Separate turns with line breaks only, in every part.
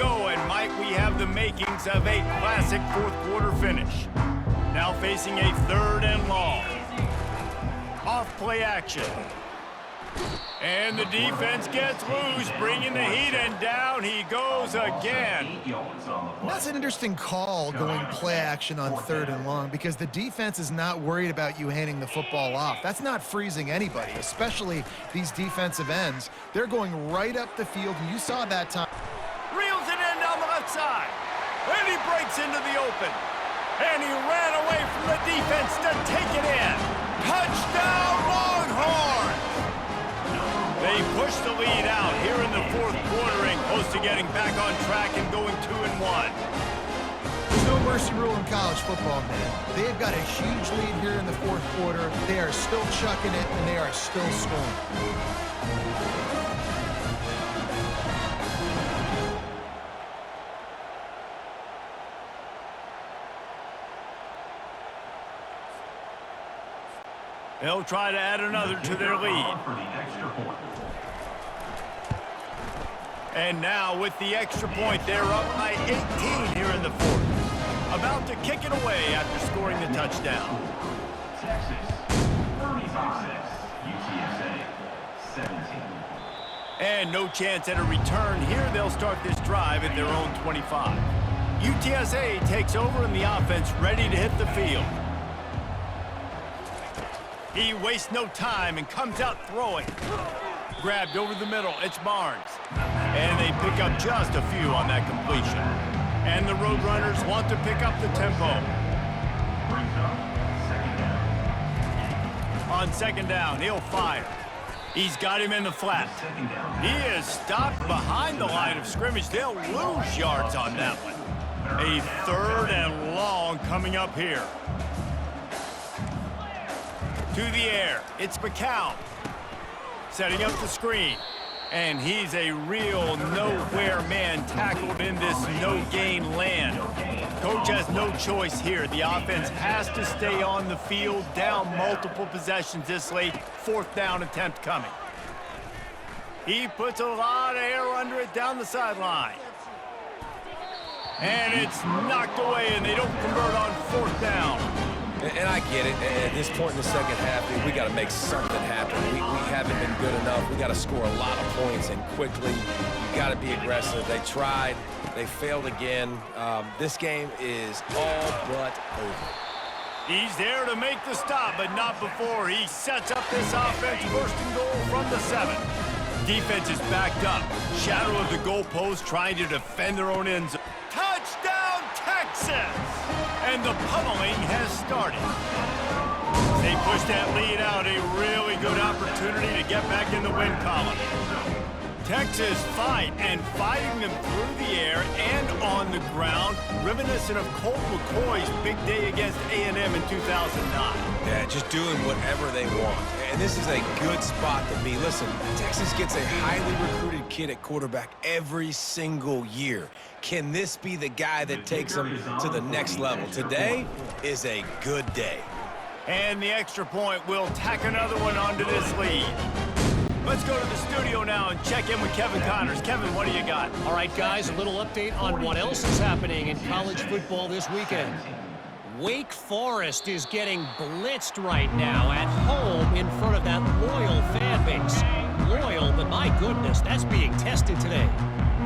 go, and might we have the makings of a classic fourth quarter finish. Now facing a 3rd and long. Off play action. And the defense gets loose, bringing the heat, and down he goes again.
That's an interesting call, going play action on 3rd and long, because the defense is not worried about you handing the football off. That's not freezing anybody, especially these defensive ends. They're going right up the field, and you saw that time.
Reels it in down the left side, and he breaks into the open. And he ran away from the defense to take it in. Touchdown, Longhorns! They push the lead out here in the 4th quarter and close to getting back on track and going 2-1.
There's no mercy rule in college football, man. They've got a huge lead here in the 4th quarter. They are still chucking it, and they are still scoring.
They'll try to add another to their lead. And now with the extra point, they're up by 18 here in the 4th. About to kick it away after scoring the touchdown.
Texas, 35, UTSA, 17.
And no chance at a return here. They'll start this drive at their own 25. UTSA takes over and the offense ready to hit the field. He wastes no time and comes out throwing. Grabbed over the middle, it's Barnes. And they pick up just a few on that completion. And the Roadrunners want to pick up the tempo. On 2nd down, he'll fire. He's got him in the flat. He is stopped behind the line of scrimmage. They'll lose yards on that one. A 3rd and long coming up here. To the air, it's McCown. Setting up the screen. And he's a real nowhere man tackled in this no-gain land. Coach has no choice here. The offense has to stay on the field, down multiple possessions this late. 4th down attempt coming. He puts a lot of air under it down the sideline. And it's knocked away, and they don't convert on 4th down.
And I get it. At this point in the second half, we got to make something happen. We haven't been good enough. We got to score a lot of points and quickly. You got to be aggressive. They tried. They failed again. This game is all but over.
He's there to make the stop, but not before he sets up this offense. 1st and goal from the 7. Defense is backed up. Shadow of the goalpost trying to defend their own end zone. Touchdown, Texas! And the pummeling has started. They push that lead out, a really good opportunity to get back in the win column. Texas fighting them through the air and on the ground, reminiscent of Colt McCoy's big day against A&M in 2009.
Yeah, just doing whatever they want. And this is a good spot to be. Listen, Texas gets a highly recruited kid at quarterback every single year. Can this be the guy that takes them to the next level? Today is a good day.
And the extra point will tack another one onto this lead. Let's go to the studio now and check in with Kevin Connors. Kevin, what do you got?
All right, guys, a little update on what else is happening in college football this weekend. Wake Forest is getting blitzed right now at home in front of that loyal fan base. Loyal, but my goodness, that's being tested today.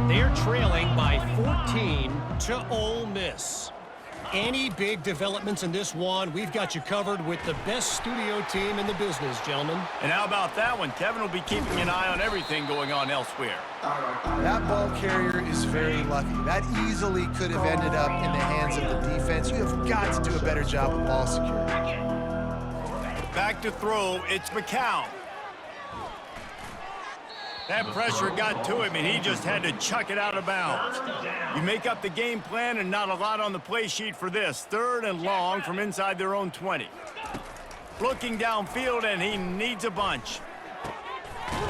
They're trailing by 14 to Ole Miss. Any big developments in this one, we've got you covered with the best studio team in the business, gentlemen.
And how about that one? Kevin will be keeping an eye on everything going on elsewhere.
That ball carrier is very lucky. That easily could have ended up in the hands of the defense. You have got to do a better job of ball security.
Back to throw, it's McCown. That pressure got to him, and he just had to chuck it out of bounds. You make up the game plan, and not a lot on the play sheet for this. 3rd and long from inside their own 20. Looking downfield, and he needs a bunch.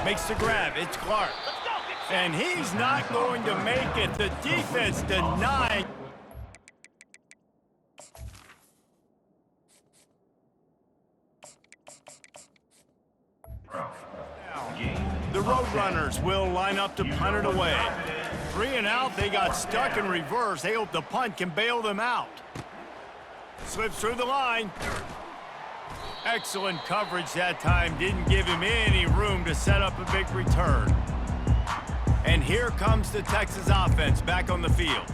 Makes the grab. It's Clark. And he's not going to make it. The defense denied. The Roadrunners will line up to punt it away. 3 and out, they got stuck in reverse. They hope the punt can bail them out. Slips through the line. Excellent coverage that time. Didn't give him any room to set up a big return. And here comes the Texas offense back on the field.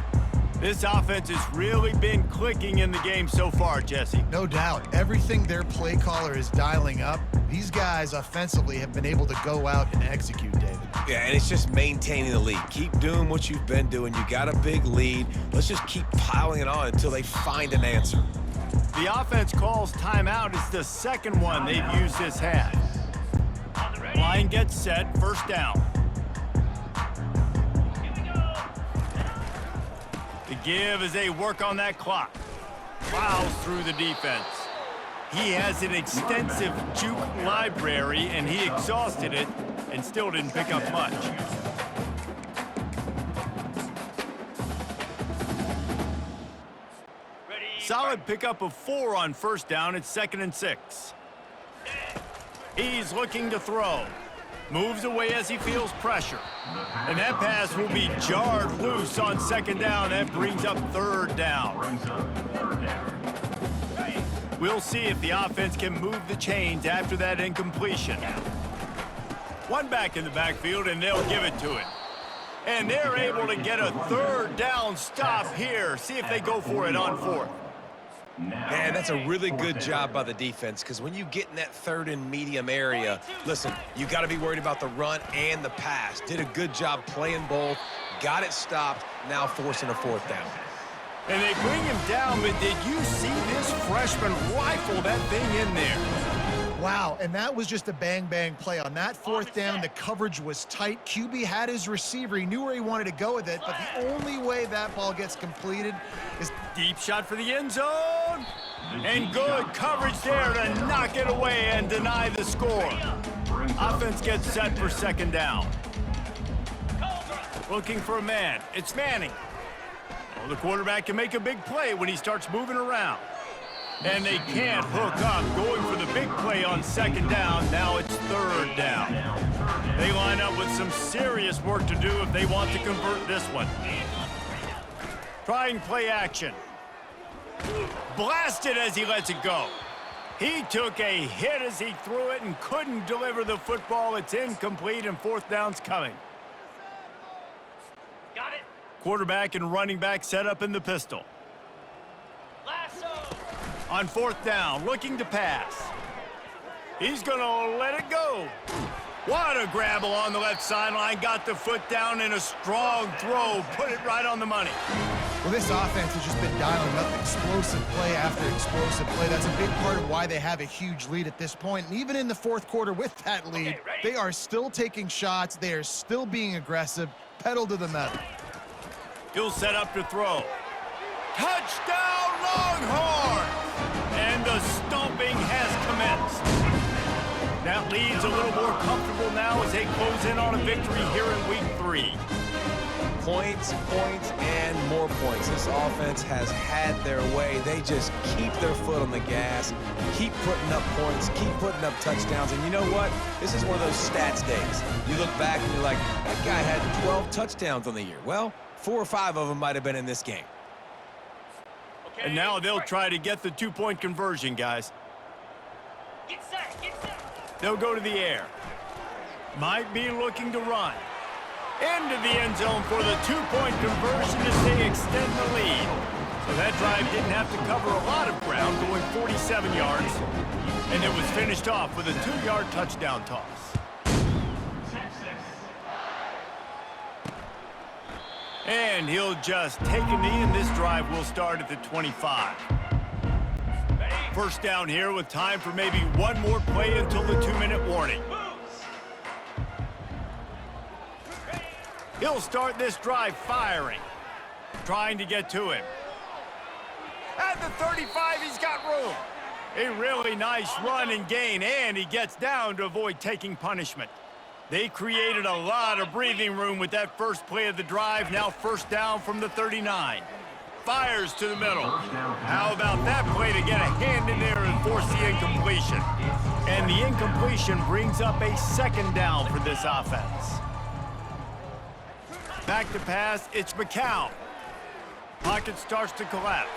This offense has really been clicking in the game so far, Jesse.
No doubt. Everything their play caller is dialing up, these guys offensively have been able to go out and execute, David.
Yeah, and it's just maintaining the lead. Keep doing what you've been doing. You got a big lead. Let's just keep piling it on until they find an answer.
The offense calls timeout. It's the second one they've used this half. Line gets set, first down. The give as they work on that clock. Plows through the defense. He has an extensive juke library, and he exhausted it and still didn't pick up much. Solid pickup of 4 on first down. It's 2nd and 6. He's looking to throw. Moves away as he feels pressure. And that pass will be jarred loose on 2nd down. That brings up 3rd down. We'll see if the offense can move the chains after that incompletion. One back in the backfield, and they'll give it to him. And they're able to get a 3rd down stop here. See if they go for it on 4th.
Man, that's a really good job by the defense, because when you get in that 3rd and medium area, listen, you got to be worried about the run and the pass. Did a good job playing both, got it stopped, now forcing a 4th down.
And they bring him down, but did you see this freshman rifle that thing in there?
Wow, and that was just a bang-bang play. On that 4th down, the coverage was tight. QB had his receiver. He knew where he wanted to go with it, but the only way that ball gets completed is...
Deep shot for the end zone. And good coverage there to knock it away and deny the score. Offense gets set for 2nd down. Looking for a man. It's Manning. Well, the quarterback can make a big play when he starts moving around. And they can't hook up. Going for the big play on 2nd down. Now it's 3rd down. They line up with some serious work to do if they want to convert this one. Trying play action. Blasted as he lets it go. He took a hit as he threw it and couldn't deliver the football. It's incomplete, and 4th down's coming.
Got it.
Quarterback and running back set up in the pistol.
Lasso.
On 4th down, looking to pass. He's going to let it go. What a grab along the left sideline. Got the foot down in a strong throw. Put it right on the money.
Well, this offense has just been dialing up explosive play after explosive play. That's a big part of why they have a huge lead at this point. And even in the 4th quarter with that lead, they are still taking shots. They are still being aggressive. Pedal to the metal.
He'll set up to throw. Touchdown, Longhorns! And the stomping has commenced. That lead's a little more comfortable now as they close in on a victory here in Week 3.
Points, points, and more points. This offense has had their way. They just keep their foot on the gas, keep putting up points, keep putting up touchdowns. And you know what? This is one of those stats days. You look back and you're like, that guy had 12 touchdowns on the year. Well, 4 or 5 of them might have been in this game.
And now they'll try to get the 2-point conversion, guys.
Get set. Get set.
They'll go to the air. Might be looking to run. Into the end zone for the 2-point conversion as they extend the lead. So that drive didn't have to cover a lot of ground, going 47 yards. And it was finished off with a 2-yard touchdown toss. And he'll just take a knee, and this drive will start at the 25. First down here with time for maybe one more play until the 2-minute warning. He'll start this drive firing, trying to get to him. At the 35, he's got room. A really nice run and gain, and he gets down to avoid taking punishment. They created a lot of breathing room with that first play of the drive. Now 1st down from the 39. Fires to the middle. How about that play to get a hand in there and force the incompletion? And the incompletion brings up a 2nd down for this offense. Back to pass, it's McCown. Pocket starts to collapse.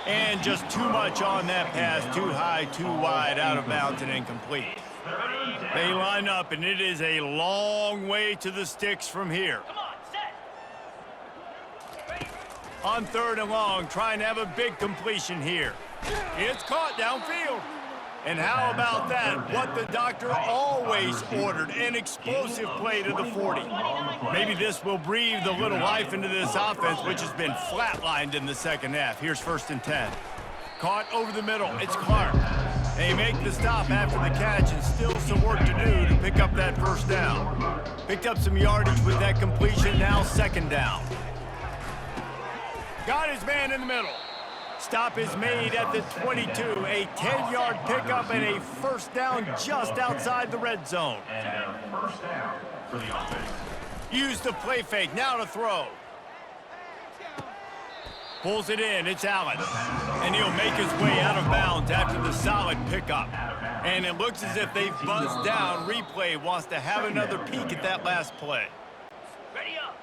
And just too much on that pass. Too high, too wide, out of bounds, and incomplete. They line up, and it is a long way to the sticks from here.
Come on, set. Ready.
On 3rd and long, trying to have a big completion here. It's caught downfield. And how about that? What the doctor always ordered, an explosive play to the 40. Maybe this will breathe a little life into this offense, which has been flatlined in the second half. Here's 1st and 10. Caught over the middle. It's Clark. They make the stop after the catch, and still some work to do to pick up that 1st down. Picked up some yardage with that completion, now 2nd down. Got his man in the middle. Stop is made at the 22, a 10-yard pickup and a 1st down just outside the red zone.
And 1st down for the offense.
Use the play fake, now to throw. Pulls it in, it's Allen. And he'll make his way out of bounds after the solid pickup. And it looks as if they've buzzed down. Replay wants to have another peek at that last play.
Ready up.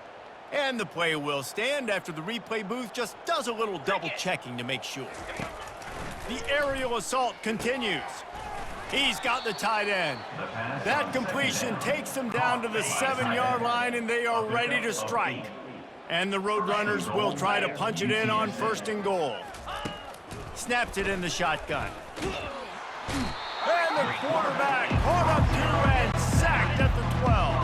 And the play will stand after the replay booth just does a little double checking to make sure. The aerial assault continues. He's got the tight end. That completion takes them down to the 7-yard line, and they are ready to strike. And the Roadrunners will try to punch it in on 1st and goal. Snaps it in the shotgun. And the quarterback caught up to and sacked at the 12.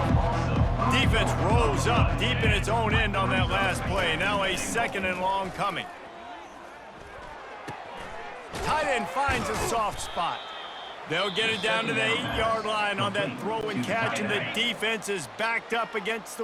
Defense rose up deep in its own end on that last play. Now a 2nd and long coming. Tight end finds a soft spot. They'll get it down to the 8-yard line on that throw and catch, and the defense is backed up against the wall.